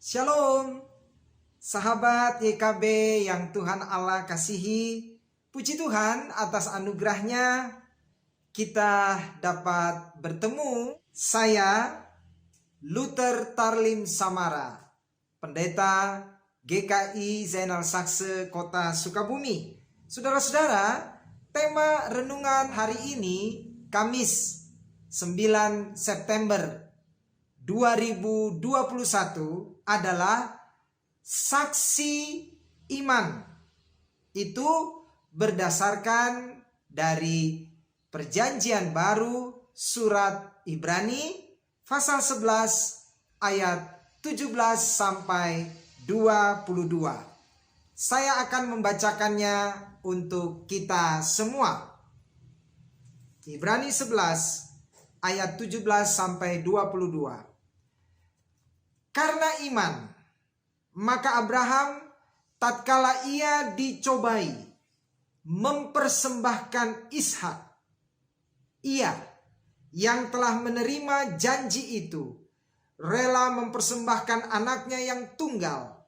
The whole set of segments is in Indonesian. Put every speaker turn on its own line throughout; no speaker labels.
Shalom, sahabat YKB yang Tuhan Allah kasihi. Puji Tuhan atas anugerahnya kita dapat bertemu. Saya Luther Tarlim Samara, pendeta GKI Zainal Sakse Kota Sukabumi. Saudara-saudara, tema renungan hari ini Kamis 9 September 2021 adalah saksi iman. Itu berdasarkan dari Perjanjian Baru surat Ibrani pasal 11 ayat 17 sampai 22. Saya akan membacakannya untuk kita semua. Ibrani 11 ayat 17 sampai 22. Karena iman, maka Abraham tatkala ia dicobai mempersembahkan Ishak, ia yang telah menerima janji itu rela mempersembahkan anaknya yang tunggal,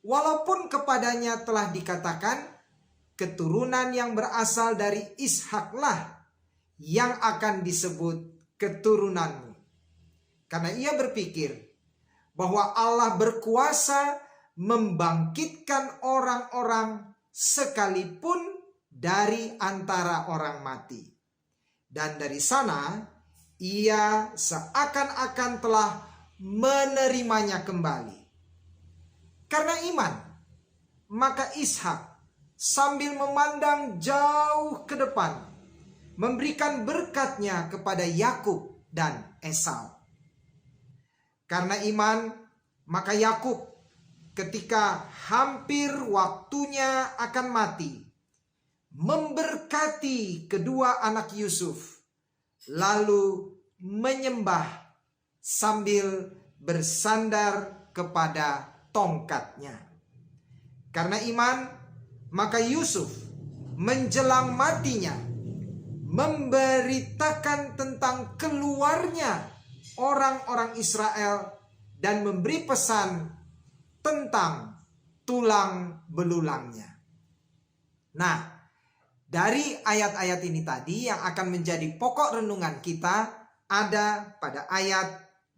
walaupun kepadanya telah dikatakan keturunan yang berasal dari Ishaklah yang akan disebut keturunanmu. Karena ia berpikir bahwa Allah berkuasa membangkitkan orang-orang sekalipun dari antara orang mati. Dan dari sana ia seakan-akan telah menerimanya kembali. Karena iman, maka Ishak sambil memandang jauh ke depan memberikan berkatnya kepada Yakub dan Esau. Karena iman, maka Yakub ketika hampir waktunya akan mati, memberkati kedua anak Yusuf, lalu menyembah sambil bersandar kepada tongkatnya. Karena iman, maka Yusuf menjelang matinya memberitakan tentang keluarnya orang-orang Israel dan memberi pesan tentang tulang belulangnya. Nah, dari ayat-ayat ini tadi yang akan menjadi pokok renungan kita ada pada ayat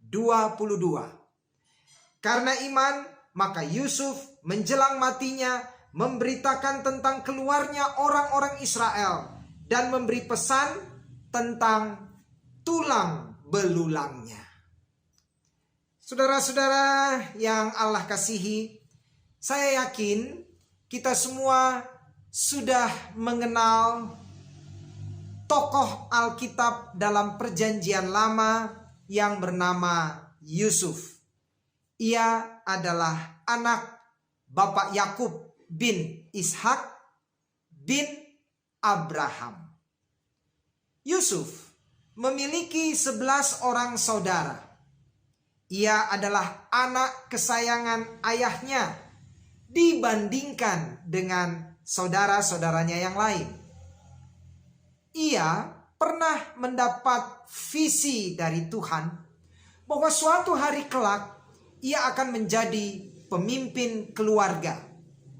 22. Karena iman, maka Yusuf menjelang matinya memberitakan tentang keluarnya orang-orang Israel dan memberi pesan tentang tulang belulangnya. Saudara-saudara yang Allah kasihi, saya yakin kita semua sudah mengenal tokoh Alkitab dalam Perjanjian Lama yang bernama Yusuf. Ia adalah anak Bapak Yakub bin Ishak bin Abraham. Yusuf memiliki 11 orang saudara. Ia adalah anak kesayangan ayahnya dibandingkan dengan saudara-saudaranya yang lain. Ia pernah mendapat visi dari Tuhan bahwa suatu hari kelak ia akan menjadi pemimpin keluarga,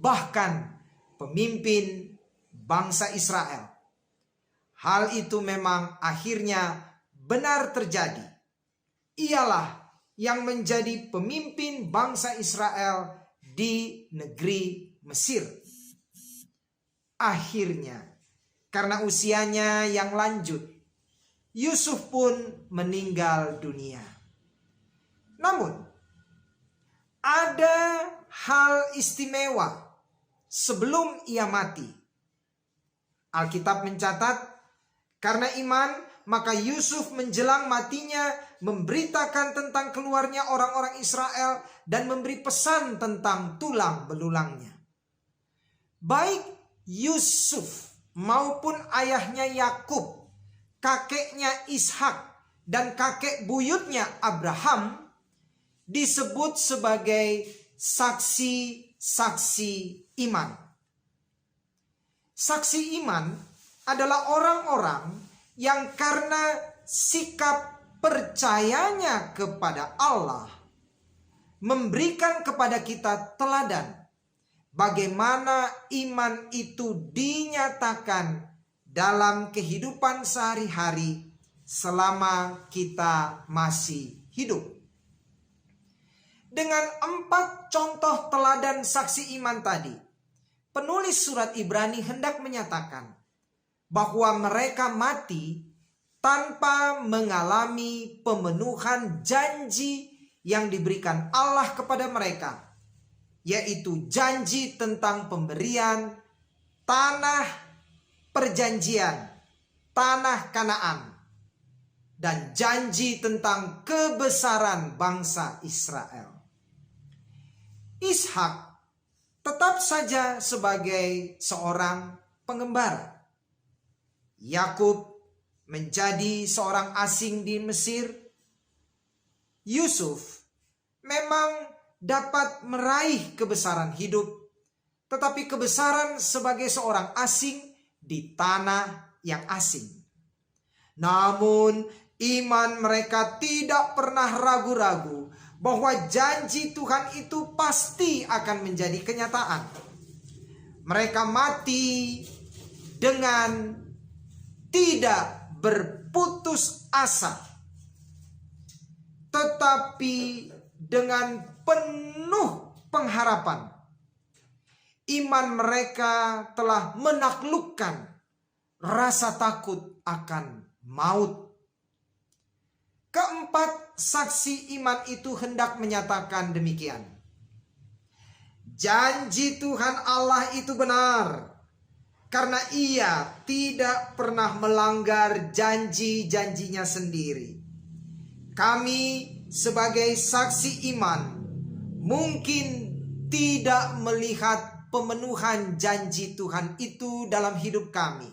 bahkan pemimpin bangsa Israel. Hal itu memang akhirnya benar terjadi. Ialah yang menjadi pemimpin bangsa Israel di negeri Mesir. Akhirnya, karena usianya yang lanjut, Yusuf pun meninggal dunia. Namun, ada hal istimewa sebelum ia mati. Alkitab mencatat, karena iman, maka Yusuf menjelang matinya memberitakan tentang keluarnya orang-orang Israel dan memberi pesan tentang tulang belulangnya. Baik Yusuf maupun ayahnya Yakub, kakeknya Ishak dan kakek buyutnya Abraham disebut sebagai saksi-saksi iman. Saksi iman adalah orang-orang yang karena sikap percayanya kepada Allah memberikan kepada kita teladan bagaimana iman itu dinyatakan dalam kehidupan sehari-hari selama kita masih hidup. Dengan 4 contoh teladan saksi iman tadi, penulis surat Ibrani hendak menyatakan bahwa mereka mati tanpa mengalami pemenuhan janji yang diberikan Allah kepada mereka, yaitu janji tentang pemberian tanah perjanjian, tanah Kanaan, dan janji tentang kebesaran bangsa Israel. Ishak tetap saja sebagai seorang pengembara. Yakub menjadi seorang asing di Mesir. Yusuf memang dapat meraih kebesaran hidup, tetapi kebesaran sebagai seorang asing di tanah yang asing. Namun iman mereka tidak pernah ragu-ragu bahwa janji Tuhan itu pasti akan menjadi kenyataan. Mereka mati dengan tidak berputus asa, tetapi dengan penuh pengharapan. Iman mereka telah menaklukkan rasa takut akan maut. Keempat, saksi iman itu hendak menyatakan demikian. Janji Tuhan Allah itu benar, karena Ia tidak pernah melanggar janji-janjinya sendiri. Kami sebagai saksi iman mungkin tidak melihat pemenuhan janji Tuhan itu dalam hidup kami.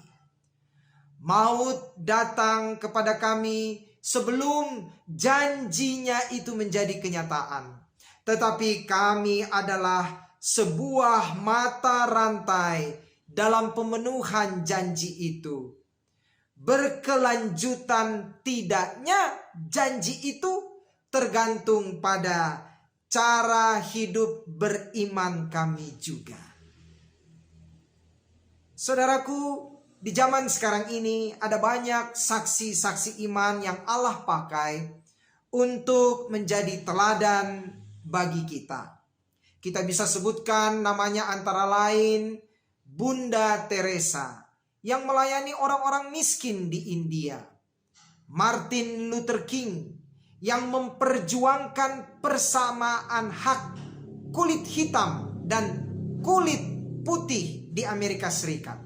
Maut datang kepada kami sebelum janjinya itu menjadi kenyataan. Tetapi kami adalah sebuah mata rantai dalam pemenuhan janji itu. Berkelanjutan tidaknya janji itu tergantung pada cara hidup beriman kami juga. Saudaraku, di zaman sekarang ini ada banyak saksi-saksi iman yang Allah pakai untuk menjadi teladan bagi kita. Kita bisa sebutkan namanya antara lain Bunda Teresa yang melayani orang-orang miskin di India. Martin Luther King yang memperjuangkan persamaan hak kulit hitam dan kulit putih di Amerika Serikat.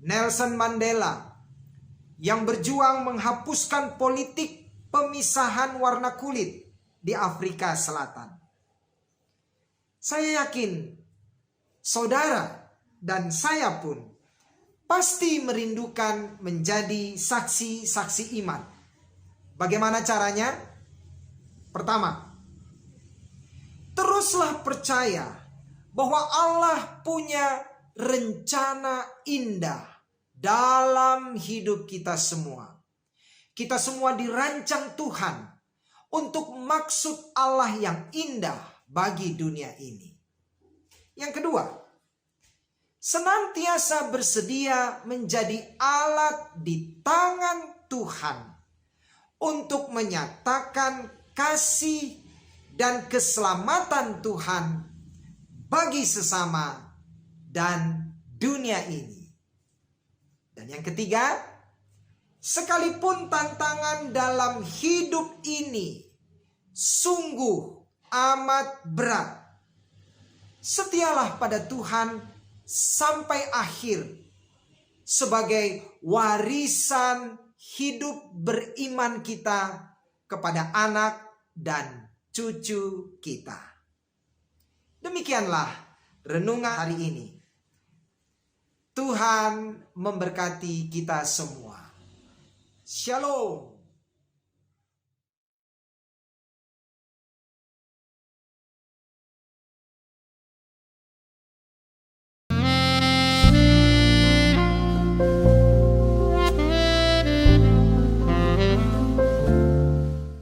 Nelson Mandela yang berjuang menghapuskan politik pemisahan warna kulit di Afrika Selatan. Saya yakin saudara dan saya pun pasti merindukan menjadi saksi-saksi iman. Bagaimana caranya? Pertama, teruslah percaya bahwa Allah punya rencana indah dalam hidup kita semua. Kita semua dirancang Tuhan untuk maksud Allah yang indah bagi dunia ini. Yang kedua, senantiasa bersedia menjadi alat di tangan Tuhan untuk menyatakan kasih dan keselamatan Tuhan bagi sesama dan dunia ini. Dan yang ketiga, sekalipun tantangan dalam hidup ini sungguh amat berat, setialah pada Tuhan sampai akhir sebagai warisan hidup beriman kita kepada anak dan cucu kita. Demikianlah renungan hari ini. Tuhan memberkati kita semua. Shalom.